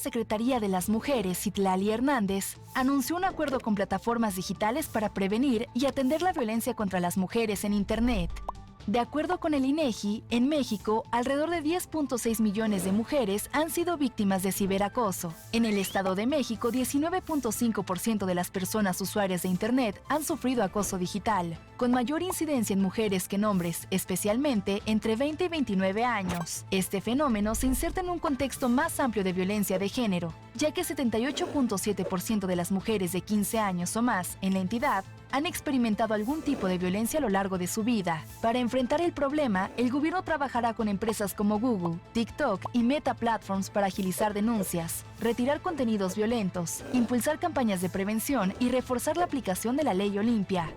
Secretaría de las Mujeres, Citlali Hernández, anunció un acuerdo con plataformas digitales para prevenir y atender la violencia contra las mujeres en Internet. De acuerdo con el INEGI, en México, alrededor de 10.6 millones de mujeres han sido víctimas de ciberacoso. En el Estado de México, 19.5% de las personas usuarias de Internet han sufrido acoso digital, con mayor incidencia en mujeres que en hombres, especialmente entre 20 y 29 años. Este fenómeno se inserta en un contexto más amplio de violencia de género, ya que 78.7% de las mujeres de 15 años o más en la entidad han experimentado algún tipo de violencia a lo largo de su vida. Para enfrentar el problema, el gobierno trabajará con empresas como Google, TikTok y Meta Platforms para agilizar denuncias, retirar contenidos violentos, impulsar campañas de prevención y reforzar la aplicación de la Ley Olimpia.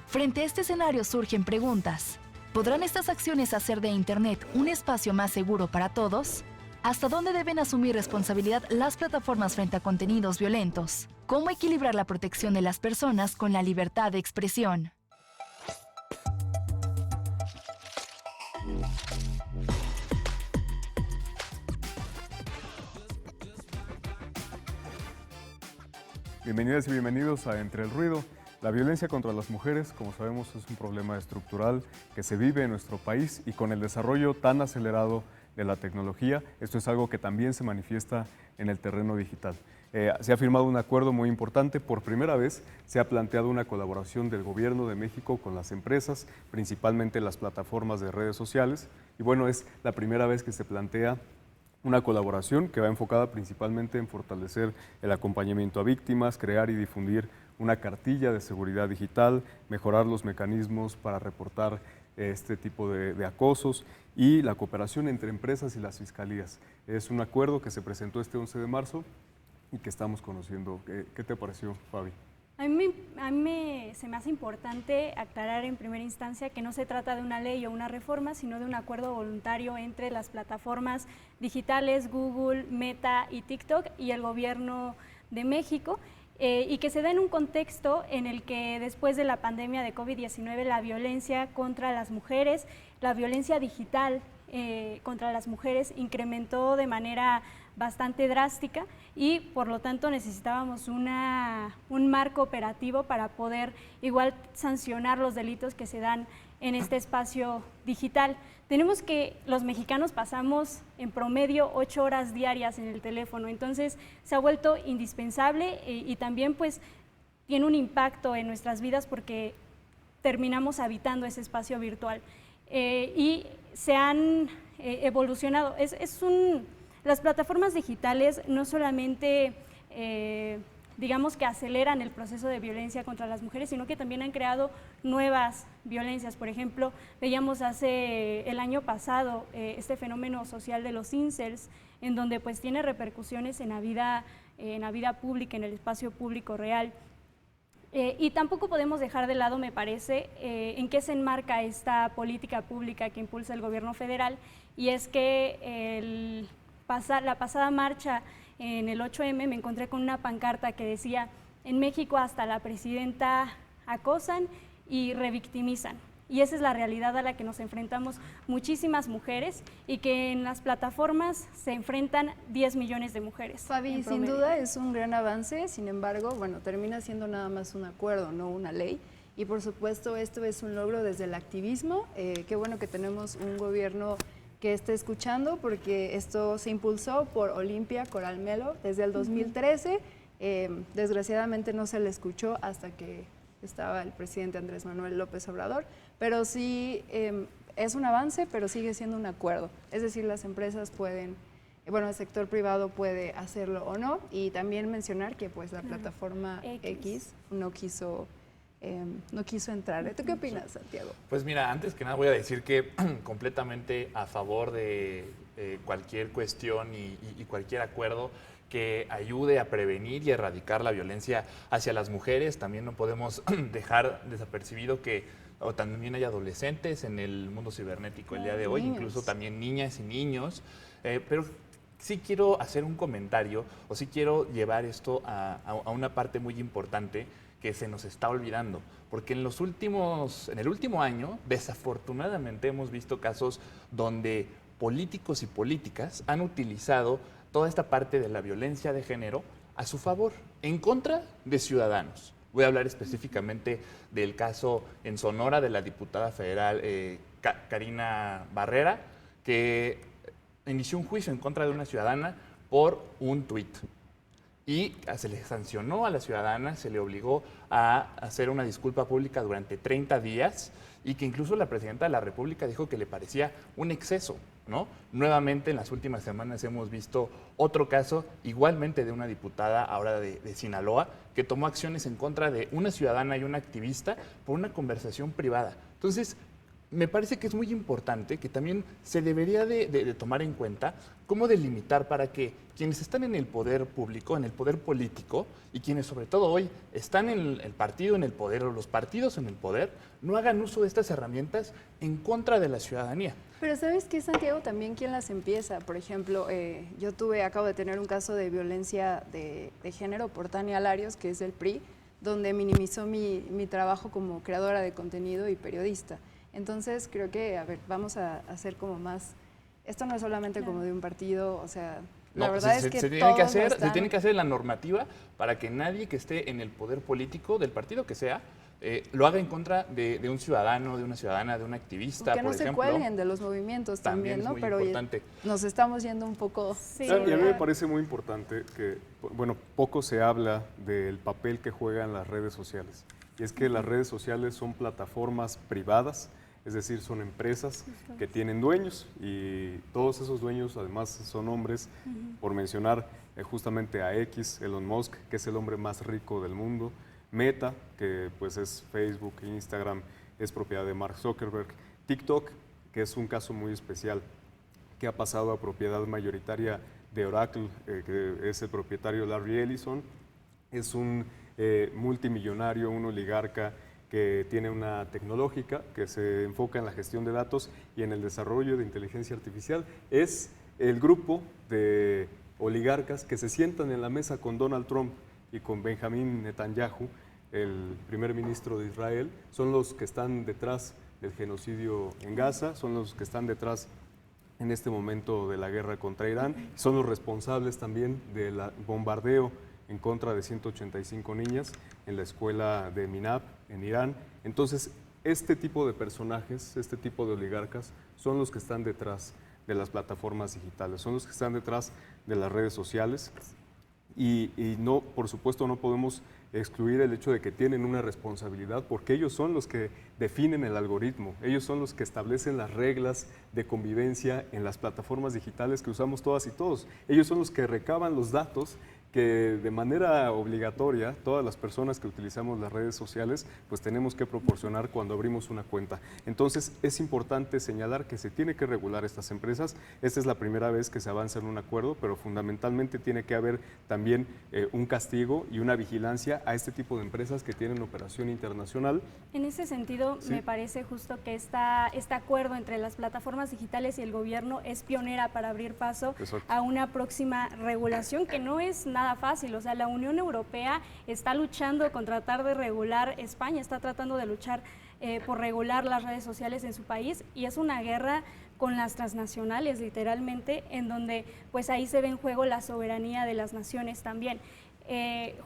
Frente a este escenario surgen preguntas. ¿Podrán estas acciones hacer de Internet un espacio más seguro para todos? ¿Hasta dónde deben asumir responsabilidad las plataformas frente a contenidos violentos? ¿Cómo equilibrar la protección de las personas con la libertad de expresión? Bienvenidas y bienvenidos a Entre el Ruido. La violencia contra las mujeres, como sabemos, es un problema estructural que se vive en nuestro país y con el desarrollo tan acelerado de la tecnología, esto es algo que también se manifiesta en el terreno digital. Se ha firmado un acuerdo muy importante. Por primera vez se ha planteado una colaboración del Gobierno de México con las empresas, principalmente las plataformas de redes sociales. Y bueno, es la primera vez que se plantea una colaboración que va enfocada principalmente en fortalecer el acompañamiento a víctimas, crear y difundir una cartilla de seguridad digital, mejorar los mecanismos para reportar este tipo de acosos y la cooperación entre empresas y las fiscalías. Es un acuerdo que se presentó este 11 de marzo y que estamos conociendo. ¿Qué te pareció, Fabi? Se me hace importante aclarar en primera instancia que no se trata de una ley o una reforma, sino de un acuerdo voluntario entre las plataformas digitales, Google, Meta y TikTok y el Gobierno de México, y que se da en un contexto en el que después de la pandemia de COVID-19 la violencia contra las mujeres, la violencia digital contra las mujeres incrementó de manera bastante drástica y por lo tanto necesitábamos un marco operativo para poder igual sancionar los delitos que se dan en este espacio digital. Tenemos que los mexicanos pasamos en promedio 8 horas diarias en el teléfono, entonces se ha vuelto indispensable y también pues tiene un impacto en nuestras vidas porque terminamos habitando ese espacio virtual y se han evolucionado. Las plataformas digitales no solamente, digamos que aceleran el proceso de violencia contra las mujeres, sino que también han creado nuevas violencias. Por ejemplo, veíamos el año pasado este fenómeno social de los incels, en donde pues tiene repercusiones en la vida pública, en el espacio público real. Y tampoco podemos dejar de lado, me parece, en qué se enmarca esta política pública que impulsa el gobierno federal, y es que la pasada marcha en el 8M me encontré con una pancarta que decía: en México hasta la presidenta acosan y revictimizan. Y esa es la realidad a la que nos enfrentamos muchísimas mujeres y que en las plataformas se enfrentan 10 millones de mujeres. Fabi, sin duda es un gran avance, sin embargo, bueno, termina siendo nada más un acuerdo, no una ley. Y por supuesto esto es un logro desde el activismo. Qué bueno que tenemos un gobierno que esté escuchando, porque esto se impulsó por Olimpia Coral Melo desde el 2013. Desgraciadamente no se le escuchó hasta que estaba el presidente Andrés Manuel López Obrador, pero sí es un avance, pero sigue siendo un acuerdo. Es decir, las empresas pueden, bueno, el sector privado puede hacerlo o no, y también mencionar que pues la plataforma X no quiso entrar. ¿Tú qué opinas, Santiago? Pues mira, antes que nada voy a decir que completamente a favor de cualquier cuestión y cualquier acuerdo que ayude a prevenir y erradicar la violencia hacia las mujeres. También no podemos dejar desapercibido que también hay adolescentes en el mundo cibernético el día de hoy, incluso también niñas y niños, pero sí quiero hacer un comentario o sí quiero llevar esto a una parte muy importante que se nos está olvidando, porque en el último año, desafortunadamente hemos visto casos donde políticos y políticas han utilizado toda esta parte de la violencia de género a su favor, en contra de ciudadanos. Voy a hablar específicamente del caso en Sonora de la diputada federal Karina Barrera, que inició un juicio en contra de una ciudadana por un tuit. Y se le sancionó a la ciudadana, se le obligó a hacer una disculpa pública durante 30 días y que incluso la presidenta de la República dijo que le parecía un exceso, ¿no? Nuevamente en las últimas semanas hemos visto otro caso igualmente de una diputada ahora de Sinaloa que tomó acciones en contra de una ciudadana y una activista por una conversación privada. Entonces, me parece que es muy importante que también se debería de tomar en cuenta cómo delimitar para que quienes están en el poder público, en el poder político, y quienes sobre todo hoy están en el partido en el poder o los partidos en el poder, no hagan uso de estas herramientas en contra de la ciudadanía. Pero ¿sabes qué, Santiago? También quién las empieza. Por ejemplo, yo acabo de tener un caso de violencia de género por Tania Larios, que es del PRI, donde minimizó mi trabajo como creadora de contenido y periodista. Entonces creo que, a ver, vamos a hacer como más, esto no es solamente como de un partido, o sea, la verdad es que se tiene que hacer la normativa para que nadie que esté en el poder político del partido que sea, lo haga en contra de un ciudadano, de una ciudadana, de un activista, que no se cuelguen de los movimientos también, ¿no? Pero importante. Nos estamos yendo un poco... Sí, y a mí me parece muy importante que, bueno, poco se habla del papel que juegan las redes sociales. Y es que las redes sociales son plataformas privadas, es decir, son empresas que tienen dueños y todos esos dueños además son hombres, por mencionar justamente a X, Elon Musk, que es el hombre más rico del mundo, Meta, que pues es Facebook, Instagram, es propiedad de Mark Zuckerberg, TikTok, que es un caso muy especial, que ha pasado a propiedad mayoritaria de Oracle, que es el propietario Larry Ellison, es un multimillonario, un oligarca que tiene una tecnológica que se enfoca en la gestión de datos y en el desarrollo de inteligencia artificial. Es el grupo de oligarcas que se sientan en la mesa con Donald Trump y con Benjamín Netanyahu, el primer ministro de Israel, son los que están detrás del genocidio en Gaza, son los que están detrás en este momento de la guerra contra Irán, son los responsables también del bombardeo en contra de 185 niñas en la escuela de Minab, en Irán. Entonces, este tipo de personajes, este tipo de oligarcas, son los que están detrás de las plataformas digitales, son los que están detrás de las redes sociales y no, por supuesto, no podemos excluir el hecho de que tienen una responsabilidad porque ellos son los que definen el algoritmo, ellos son los que establecen las reglas de convivencia en las plataformas digitales que usamos todas y todos. Ellos son los que recaban los datos que de manera obligatoria todas las personas que utilizamos las redes sociales pues tenemos que proporcionar cuando abrimos una cuenta. Entonces es importante señalar que se tiene que regular estas empresas. Esta es la primera vez que se avanza en un acuerdo, pero fundamentalmente tiene que haber también un castigo y una vigilancia a este tipo de empresas que tienen operación internacional. En ese sentido, Sí. me parece justo que este acuerdo entre las plataformas digitales y el gobierno es pionera para abrir paso Exacto. a una próxima regulación que no es nada fácil. O sea, la Unión Europea está luchando con tratar de regular, España está tratando de luchar por regular las redes sociales en su país y es una guerra con las transnacionales, literalmente, en donde pues ahí se ve en juego la soberanía de las naciones también.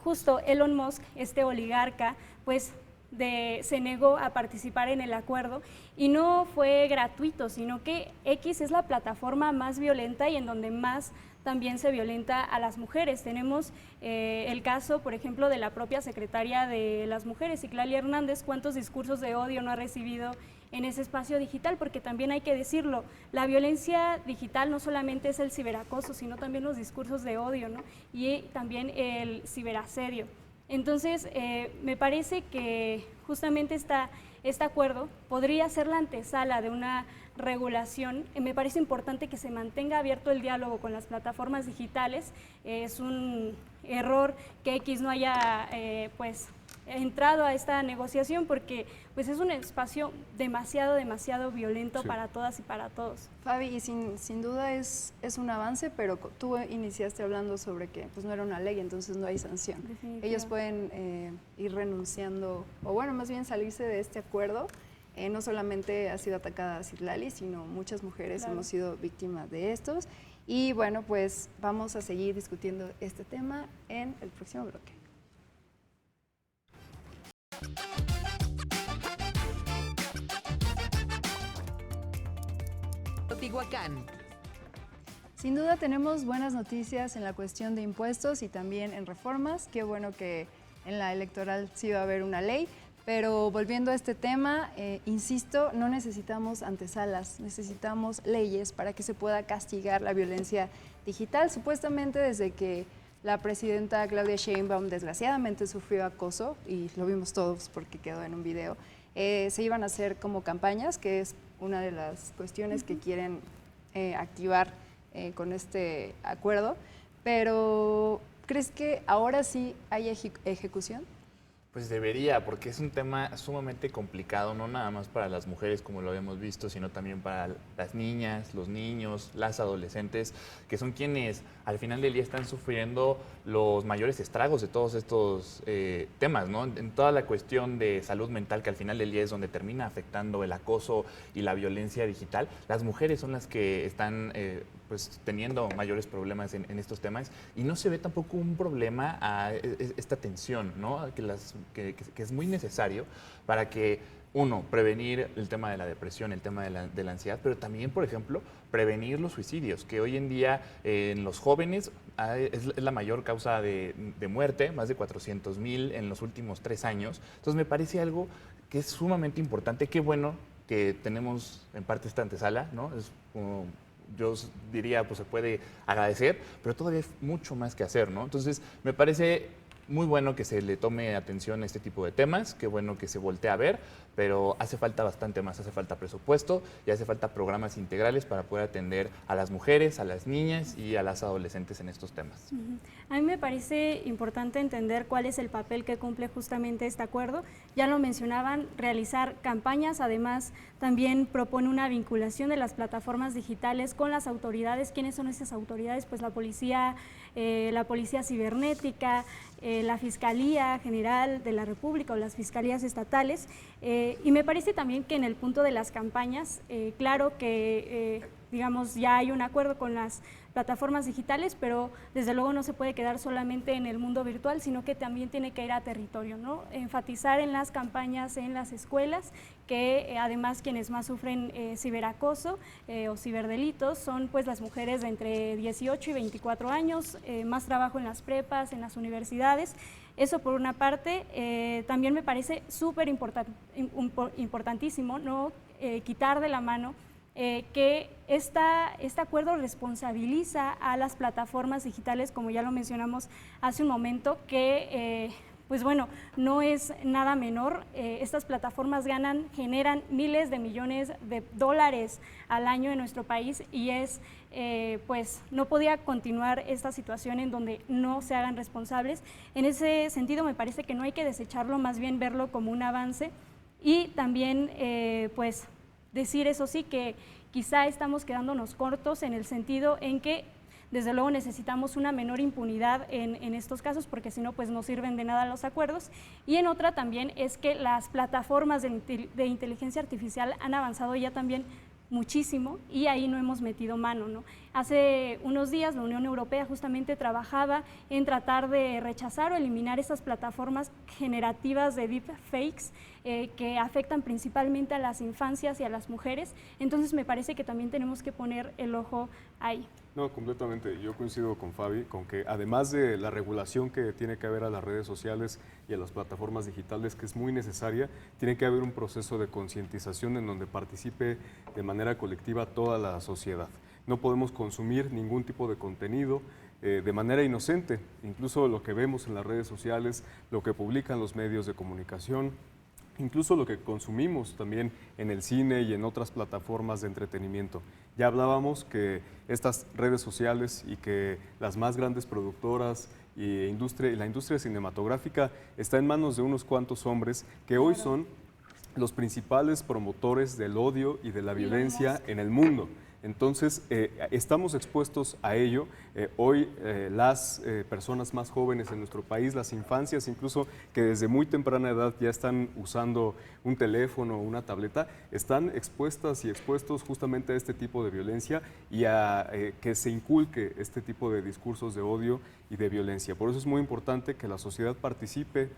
Justo Elon Musk, este oligarca, pues se negó a participar en el acuerdo y no fue gratuito, sino que X es la plataforma más violenta y en donde más también se violenta a las mujeres. Tenemos el caso, por ejemplo, de la propia secretaria de las mujeres, Citlali Hernández, cuántos discursos de odio no ha recibido en ese espacio digital, porque también hay que decirlo, la violencia digital no solamente es el ciberacoso, sino también los discursos de odio, ¿no? Y también el ciberasedio. Entonces, me parece que justamente este acuerdo podría ser la antesala de una regulación. Me parece importante que se mantenga abierto el diálogo con las plataformas digitales. Es un error que X no haya pues entrado a esta negociación porque pues es un espacio demasiado violento, sí, para todas y para todos. Fabi, y sin duda es un avance, pero tú iniciaste hablando sobre que pues no era una ley, entonces no hay sanción. Ellos pueden ir renunciando, o bueno, más bien salirse de este acuerdo. No solamente ha sido atacada Citlali, sino muchas mujeres, claro, hemos sido víctimas de estos. Y bueno, pues vamos a seguir discutiendo este tema en el próximo bloque. Teotihuacán. Sin duda tenemos buenas noticias en la cuestión de impuestos y también en reformas. Qué bueno que en la electoral sí va a haber una ley, pero volviendo a este tema, insisto, no necesitamos antesalas, necesitamos leyes para que se pueda castigar la violencia digital. Supuestamente desde que la presidenta Claudia Sheinbaum desgraciadamente sufrió acoso, y lo vimos todos porque quedó en un video, se iban a hacer como campañas, que es una de las cuestiones que quieren activar con este acuerdo, pero ¿crees que ahora sí hay ejecución? Pues debería, porque es un tema sumamente complicado, no nada más para las mujeres, como lo habíamos visto, sino también para las niñas, los niños, las adolescentes, que son quienes al final del día están sufriendo los mayores estragos de todos estos temas, ¿no? En toda la cuestión de salud mental, que al final del día es donde termina afectando el acoso y la violencia digital, las mujeres son las que están pues teniendo mayores problemas en estos temas, y no se ve tampoco un problema a esta tensión, ¿no? Que es muy necesario para que, uno, prevenir el tema de la depresión, el tema de la ansiedad, pero también, por ejemplo, prevenir los suicidios, que hoy en día en los jóvenes es la mayor causa de muerte, más de 400,000 en los últimos 3 años. Entonces me parece algo que es sumamente importante. Qué bueno que tenemos en parte esta antesala, ¿no? Es como, yo diría, pues se puede agradecer, pero todavía hay mucho más que hacer, ¿no? Entonces, me parece muy bueno que se le tome atención a este tipo de temas, qué bueno que se voltee a ver, pero hace falta bastante más, hace falta presupuesto y hace falta programas integrales para poder atender a las mujeres, a las niñas y a las adolescentes en estos temas. A mí me parece importante entender cuál es el papel que cumple justamente este acuerdo. Ya lo mencionaban, realizar campañas, además también propone una vinculación de las plataformas digitales con las autoridades. ¿Quiénes son esas autoridades? Pues la policía cibernética, la Fiscalía General de la República o las fiscalías estatales. Y me parece también que en el punto de las campañas, claro que digamos ya hay un acuerdo con las plataformas digitales, pero desde luego no se puede quedar solamente en el mundo virtual, sino que también tiene que ir a territorio, ¿no? Enfatizar en las campañas en las escuelas, que además quienes más sufren ciberacoso o ciberdelitos son pues las mujeres de entre 18 y 24 años, más trabajo en las prepas, en las universidades. Eso por una parte. También me parece súper importantísimo, ¿no? Quitar de la mano que este acuerdo responsabiliza a las plataformas digitales, como ya lo mencionamos hace un momento, que pues bueno, no es nada menor. Estas plataformas generan miles de millones de dólares al año en nuestro país, y pues no podía continuar esta situación en donde no se hagan responsables. En ese sentido me parece que no hay que desecharlo, más bien verlo como un avance, y también pues decir, eso sí, que quizá estamos quedándonos cortos en el sentido en que desde luego necesitamos una menor impunidad en estos casos, porque si no, pues no sirven de nada los acuerdos. Y en otra también es que las plataformas de inteligencia artificial han avanzado ya también muchísimo, y ahí no hemos metido mano, ¿no? Hace unos días la Unión Europea justamente trabajaba en tratar de rechazar o eliminar esas plataformas generativas de deepfakes que afectan principalmente a las infancias y a las mujeres. Entonces me parece que también tenemos que poner el ojo ahí. No, completamente. Yo coincido con Fabi, con que además de la regulación que tiene que haber a las redes sociales y a las plataformas digitales, que es muy necesaria, tiene que haber un proceso de concientización en donde participe de manera colectiva toda la sociedad. No podemos consumir ningún tipo de contenido de manera inocente, incluso lo que vemos en las redes sociales, lo que publican los medios de comunicación, incluso lo que consumimos también en el cine y en otras plataformas de entretenimiento. Ya hablábamos que estas redes sociales y que las más grandes productoras y la industria cinematográfica está en manos de unos cuantos hombres que hoy son los principales promotores del odio y de la violencia en el mundo. Entonces, estamos expuestos a ello. Hoy las personas más jóvenes en nuestro país, las infancias, incluso que desde muy temprana edad ya están usando un teléfono o una tableta, están expuestas y expuestos justamente a este tipo de violencia y a que se inculque este tipo de discursos de odio y de violencia. Por eso es muy importante que la sociedad participe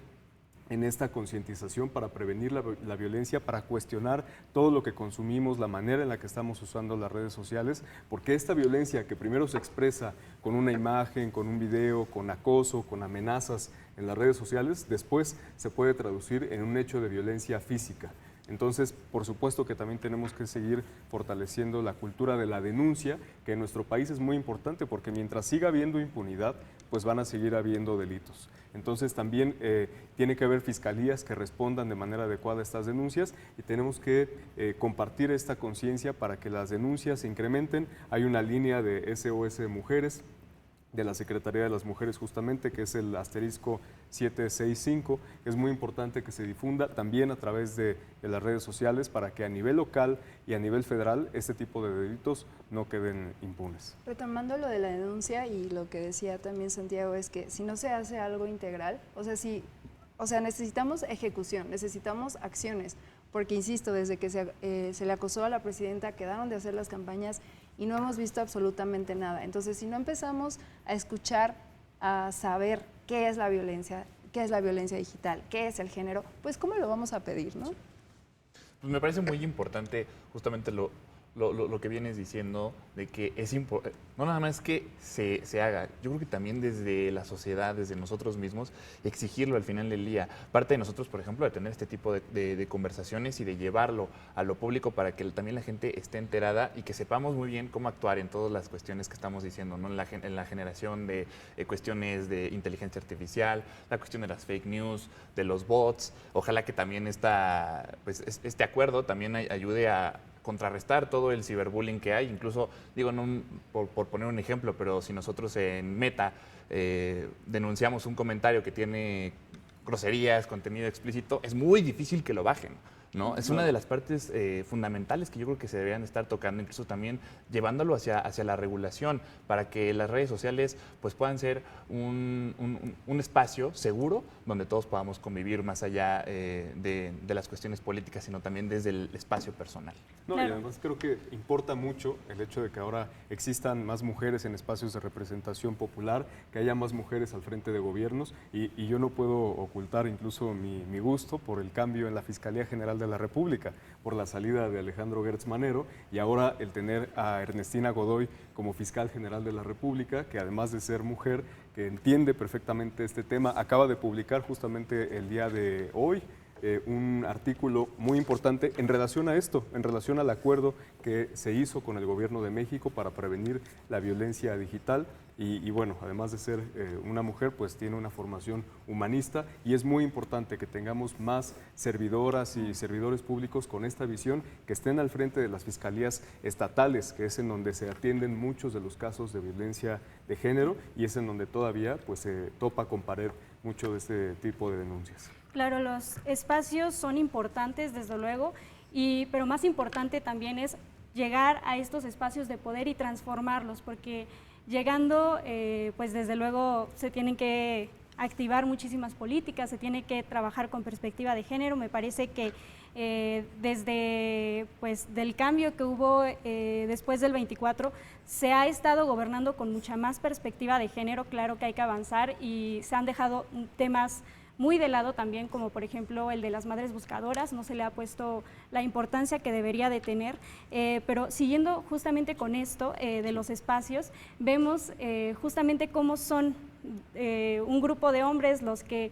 en esta concientización para prevenir la violencia, para cuestionar todo lo que consumimos, la manera en la que estamos usando las redes sociales, porque esta violencia que primero se expresa con una imagen, con un video, con acoso, con amenazas en las redes sociales, después se puede traducir en un hecho de violencia física. Entonces, por supuesto que también tenemos que seguir fortaleciendo la cultura de la denuncia, que en nuestro país es muy importante, porque mientras siga habiendo impunidad, pues van a seguir habiendo delitos. Entonces también tiene que haber fiscalías que respondan de manera adecuada a estas denuncias y tenemos que compartir esta conciencia para que las denuncias se incrementen. Hay una línea de SOS Mujeres de la Secretaría de las Mujeres justamente, que es el asterisco 765, que es muy importante que se difunda también a través de las redes sociales para que a nivel local y a nivel federal este tipo de delitos no queden impunes. Retomando lo de la denuncia y lo que decía también Santiago, es que si no se hace algo integral, o sea, necesitamos ejecución, necesitamos acciones, porque insisto, desde que se le acosó a la presidenta quedaron de hacer las campañas y no hemos visto absolutamente nada. Entonces, si no empezamos a escuchar, a saber qué es la violencia digital, qué es el género, pues ¿cómo lo vamos a pedir, no? Pues me parece muy importante justamente lo que vienes diciendo, de que es importante, no nada más que se haga, yo creo que también desde la sociedad, desde nosotros mismos, exigirlo al final del día. Parte de nosotros, por ejemplo, de tener este tipo de conversaciones y de llevarlo a lo público para que también la gente esté enterada y que sepamos muy bien cómo actuar en todas las cuestiones que estamos diciendo, ¿no? En la generación de cuestiones de inteligencia artificial, la cuestión de las fake news, de los bots. Ojalá que también este acuerdo también ayude a contrarrestar todo el ciberbullying que hay, incluso, digo, por poner un ejemplo, pero si nosotros en Meta denunciamos un comentario que tiene groserías, contenido explícito, es muy difícil que lo bajen, ¿no? Es una de las partes fundamentales que yo creo que se deberían estar tocando, incluso también llevándolo hacia la regulación, para que las redes sociales pues puedan ser un espacio seguro donde todos podamos convivir más allá de las cuestiones políticas, sino también desde el espacio personal. No, claro. Y además creo que importa mucho el hecho de que ahora existan más mujeres en espacios de representación popular, que haya más mujeres al frente de gobiernos, y yo no puedo ocultar incluso mi gusto por el cambio en la Fiscalía General de la República, por la salida de Alejandro Gertz Manero y ahora el tener a Ernestina Godoy como fiscal general de la República, que además de ser mujer, que entiende perfectamente este tema, acaba de publicar justamente el día de hoy un artículo muy importante en relación a esto, en relación al acuerdo que se hizo con el Gobierno de México para prevenir la violencia digital. Y bueno, además de ser una mujer, pues tiene una formación humanista y es muy importante que tengamos más servidoras y servidores públicos con esta visión, que estén al frente de las fiscalías estatales, que es en donde se atienden muchos de los casos de violencia de género y es en donde todavía pues se topa con pared mucho de este tipo de denuncias. Claro, los espacios son importantes, desde luego, pero más importante también es llegar a estos espacios de poder y transformarlos, porque llegando, pues desde luego se tienen que activar muchísimas políticas, se tiene que trabajar con perspectiva de género. Me parece que desde del cambio que hubo después del 24, se ha estado gobernando con mucha más perspectiva de género. Claro que hay que avanzar y se han dejado temas muy de lado también, como por ejemplo el de las madres buscadoras, no se le ha puesto la importancia que debería de tener, pero siguiendo justamente con esto de los espacios, vemos justamente cómo son un grupo de hombres los que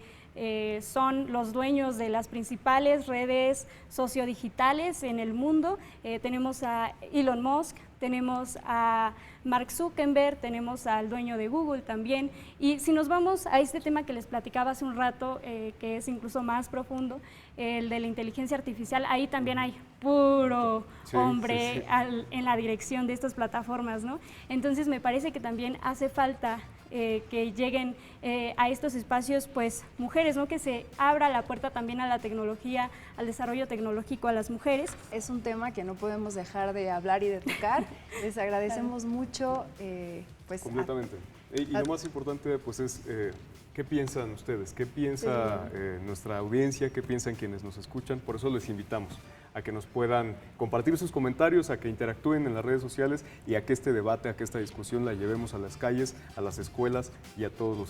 son los dueños de las principales redes sociodigitales en el mundo. Tenemos a Elon Musk, tenemos a Mark Zuckerberg, tenemos al dueño de Google también. Y si nos vamos a este tema que les platicaba hace un rato, que es incluso más profundo, el de la inteligencia artificial, ahí también hay puro hombre en la dirección de estas plataformas, ¿no? Entonces me parece que también hace falta que lleguen a estos espacios pues mujeres, ¿no? Que se abra la puerta también a la tecnología, al desarrollo tecnológico a las mujeres. Es un tema que no podemos dejar de hablar y de tocar. Les agradecemos mucho. Pues, completamente. Y lo más importante pues es qué piensan ustedes, qué piensa nuestra audiencia, qué piensan quienes nos escuchan. Por eso les invitamos a que nos puedan compartir sus comentarios, a que interactúen en las redes sociales y a que este debate, a que esta discusión la llevemos a las calles, a las escuelas y a todos los